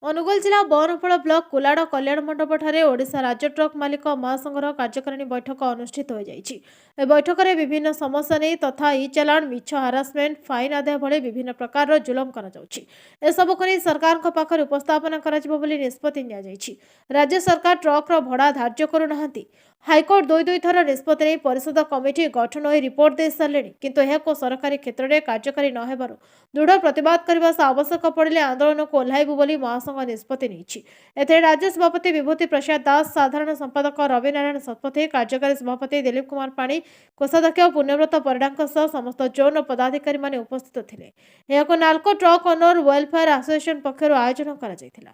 ଅନୁଗୁଳ ଜିଲ୍ଲା ବରଣପଳ ବ୍ଲକ କୁଲାଡ଼ କଲ୍ୟାଣ ମଣ୍ଡପଠାରେ ଓଡ଼ିଶା ରାଜ୍ୟ ଟ୍ରକ୍ ମାଲିକ ମହାସଂଘର କାର୍ଯ୍ୟକାରିଣୀ ବୈଠକ ଅନୁଷ୍ଠିତ ହୋଇଯାଇଛି। ଏ ବୈଠକରେ ବିଭିନ୍ନ ସମସ୍ୟା ନେଇ ତଥା ଇ ଚାଲାଣ, ମିଛ ହାରାସମେଣ୍ଟ, ଫାଇନ୍ ଆଦାୟ ଭଳି ବିଭିନ୍ନ ପ୍ରକାରର ଜୁଲମ କରାଯାଉଛି। ଏସବୁକୁ ନେଇ ସରକାରଙ୍କ ପାଖରେ ଉପସ୍ଥାପନ କରାଯିବ ବୋଲି ନିଷ୍ପତ୍ତି ନିଆଯାଇଛି। ରାଜ୍ୟ ସରକାର ଟ୍ରକ୍ର ଭଡ଼ା ଧାର୍ଯ୍ୟ କରୁନାହାନ୍ତି। ହାଇକୋର୍ଟ ଦୁଇ ଥର ନିଷ୍ପତ୍ତି ନେଇ ପରିଷଦ କମିଟି ଗଠନ ହୋଇ ରିପୋର୍ଟ ଦେଇ ସାରିଲେଣି, କିନ୍ତୁ ଏହାକୁ ସରକାରୀ କ୍ଷେତ୍ରରେ କାର୍ଯ୍ୟକାରୀ ନ ହେବାରୁ ଦୃଢ଼ ପ୍ରତିବାଦ କରିବା ସହ ଆବଶ୍ୟକ ପଡ଼ିଲେ ଆନ୍ଦୋଳନକୁ ଓହ୍ଲାଇବୁ ବୋଲି ମହାସଂଘ ନିଷ୍ପତ୍ତି ନେଇଛି। ଏଥିରେ ରାଜ୍ୟ ସଭାପତି ବିଭୂତି ପ୍ରସାଦ ଦାସ, ସାଧାରଣ ସମ୍ପାଦକ ରବି ନାରାୟଣ ଶତପଥୀ, କାର୍ଯ୍ୟକାରୀ ସଭାପତି ଦିଲ୍ଲୀପ କୁମାର ପାଣି, କୋଷାଧ୍ୟକ୍ଷ ପୁଣ୍ୟବ୍ରତ ପରିଡ଼ାଙ୍କ ସହ ସମସ୍ତ ଜୋନ୍ ଓ ପଦାଧିକାରୀମାନେ ଉପସ୍ଥିତ ଥିଲେ। ଏହାକୁ NALCO truck owner welfare association ପକ୍ଷରୁ ଆୟୋଜନ କରାଯାଇଥିଲା।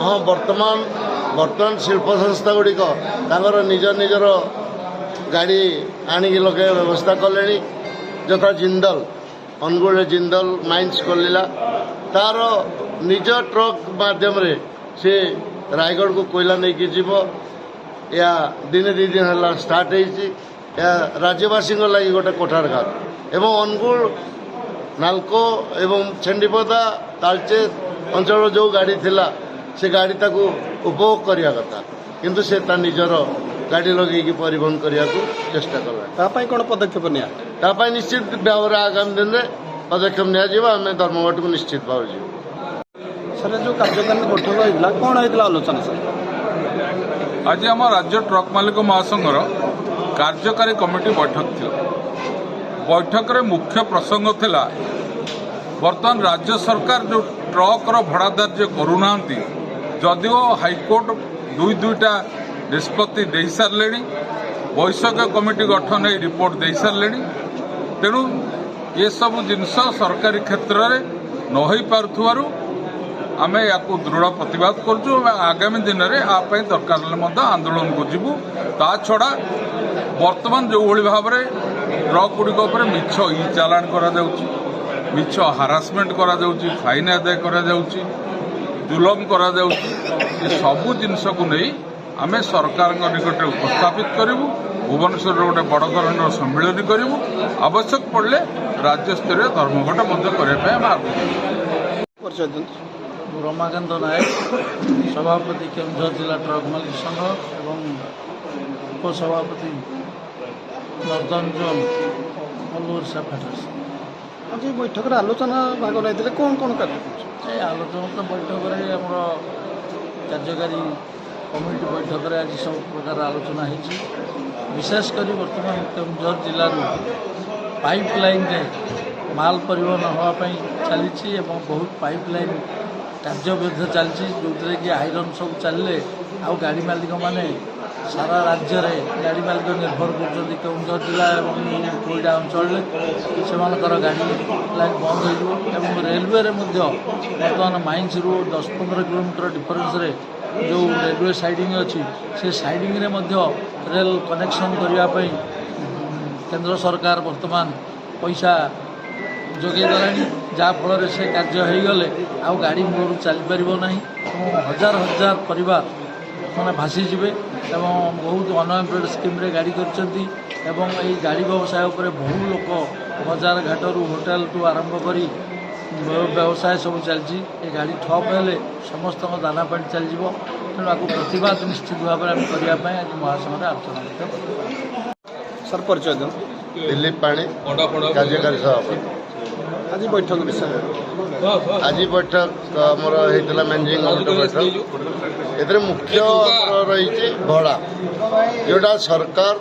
हाँ बर्तमान शिल्प संस्था गुड़िक निजर गाड़ी आनिक लगे व्यवस्था कले जथा जिंदल अनुगुल जिंदल माइंस खोलिला तार निज ट्रक माध्यम से रायगढ़ को कोयला नहीं कि जीव या दिने दी दिन है स्टार्ट या राज्यवासी लगी गोटे कोठारघात एवं अनुगुल नाल्को एवं छेंडीपदा तालचेर अंचल जो गाड़ी थिला से गाड़ी ताकू उपभोग करिया कथा किंतु से ता निजर गाड़ी लगे परिवहन करने को चेष्टा कला कौन पदक्षेप निया निश्चित भाव में आगामी दिन में पदक्षेप निम धर्मघट को निश्चित भाव जी सर जो कार्यकारिणी बैठक होता कौन होता आलोचना सर आज आम राज्य ट्रक मालिक महासंघर कार्यकारी कमिटी बैठक थी। बैठक रे मुख्य प्रसंग थिला वर्तमान राज्य सरकार जो ट्रक भड़ा धार्य करूना जदिओ हाईकोर्ट दुईटा निष्पत्ति दे सारे वैषयिक कमिटी गठन हो रिपोर्ट दे सारे तेणु ये सब जिनस सरकारी क्षेत्र में न हो पार आम या दृढ़ प्रतिवाद करुँ। आगामी दिन में आप दरकार आंदोलन को जीवु ता छड़ा वर्तमान जो भाव में ट्रक गुड़िक मिछ इ चालाण करा मिछ हारासमेंट करा फाइन आदाय करा जुलम करा सबू जिनस को नहीं आम सरकार निकट में उपस्थापित करूँ। भुवनेश्वर गोटे बड़ धरण सम्मिलन करूँ। आवश्यक पड़े राज्य स्तरीय धर्मघट करने रमाकांत नायक सभापति केन्दुझर जिला ट्रक मालिक संघ एवं उपसभापति northern zone all Odisha federation. आज बैठक आलोचना भाग नहीं कौन कौन कार्य आलोचना तो बैठक में आम कार्यकारी कमिटी बैठक में आज सब प्रकार आलोचना होती विशेषकर बर्तमान केन्दुझर जिलूर पाइपलाइन माल परिवहन होगापी चली बहुत पाइपलाइन कार्य चलती जो कि आईरन सब चलिए आउ गाड़ी मालिक मैंने सारा राज्य में गाड़ी मालिक निर्भर कर केन्दुझर जिला और कोईटा अंचल से गाड़ी लाइन बंद हो रेलवे बर्तमान माइंस रू 10-15 किलोमीटर डिफरेन्स जो रेलवे साइडिंग अच्छी से साइडिंग रेल कनेक्शन करने केंद्र सरकार वर्तमान पैसा जोगेदेला जहाँफल से कार्य हो गले आउ गाड़ी मूलर चलीपर ना हजार हजार परिवार मैंने भासीजे एवं बहुत अनएम्प्लॉयड स्कीम रे गाड़ी कर गाड़ी व्यवसाय उपर बहु लोक बजार घाटू होटेल टू आरंभ कर व्यवसाय सब चलती गाड़ी ठप हेले समस्त दाना पानी चलीज तेणु आपको प्रतिवाद निश्चित भाव में करने आज महासंघ आलोचना सर परिचय दिलीप पाणी कार्यकारी सभापति। आज बैठक विषय आज बैठक आमर होता मैनेजिंग कमिटी बैठक ए मुख्य रही भड़ा जोटा सरकार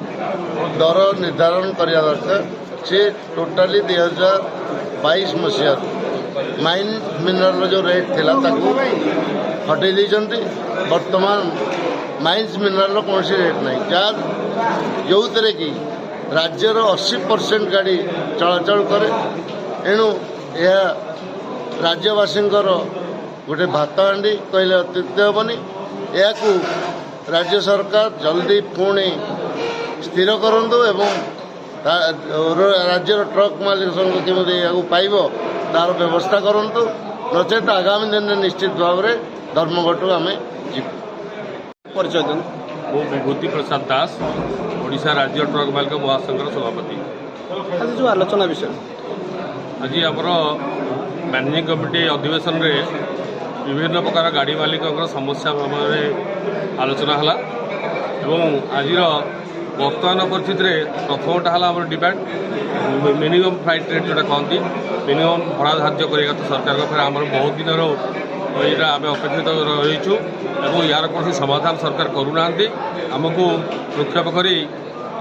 दर निर्धारण करने दरकार सी टोटाली 2022 मसीह माइन मिनरल जो रेट थिला ताकू हटई देइछंती। वर्तमान माइंस मिनरल कौन रेट नहीं जहाँ जो कि राज्यर 80% गाड़ी चलाचल करे एणु यह राज्यवासी गोटे भात हांडी कहले अत्युक्ति हेबनी। या राज्य सरकार जल्दी पुणी स्थिर करंतु एवं राज्यर ट्रक मालिक संघ केमी या पाइब तार व्यवस्था करंतु नचेत आगामी दिन में निश्चित भाव में धर्मघट आम जीव। परिचय वो विभूति प्रसाद दास ओडिशा राज्य ट्रक मालिक महासंघर सभापति। आज जो आलोचना विषय आज आमर मैनेजिंग कमिटी अधिवेशन रे विभिन्न प्रकार गाड़ी मालिक समस्या भाव में आलोचना है एवं आज बर्तमान परिस्थिति में प्रथमटा है आम डिमांड मिनिमम फ्लाइट रेट जोटा कहती मिनिमम भड़ा धार्य करने तो सरकार पाखे आम बहुत दिन यहाँ आम अपेक्षित रहीचु और यार कौन समाधान सरकार करूना आमको भ्रूक्षेप कर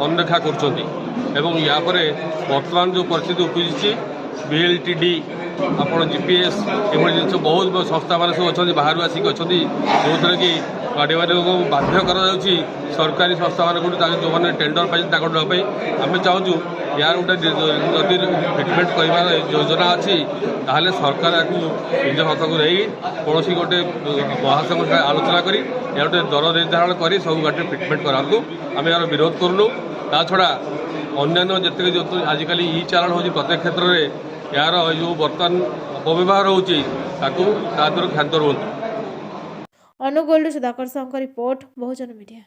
अनदेखा कर या बर्तमान जो परिस्थिति उपजी BLTD आपण GPS एभली जिन बहुत संस्था मान सब अच्छा बाहर आसिक अच्छा जो थे कि गाड़ी मालिक को बाध्य कर सरकारी संस्था मान जो मैंने टेंडर पाई आम चाहूँ यार गोटे जदि ट्रिटमेंट कर योजना अच्छी ताहले सरकार या निज हाथ को नहीं कौन गोटे महासंघ आलोचना कर गोटे दर निर्धारण कर सब गाड़ी ट्रिटमेंट करातु आम यार विरोध करूँ ता छड़ा अन्य जिते जो आजिकल चालाण हो प्रत्येक क्षेत्र में यार जो बर्तमान अपव्यवहार होती क्षांत रुहतु। अनुगोल्ड सुधाकर साहू रिपोर्ट बहुजन मीडिया।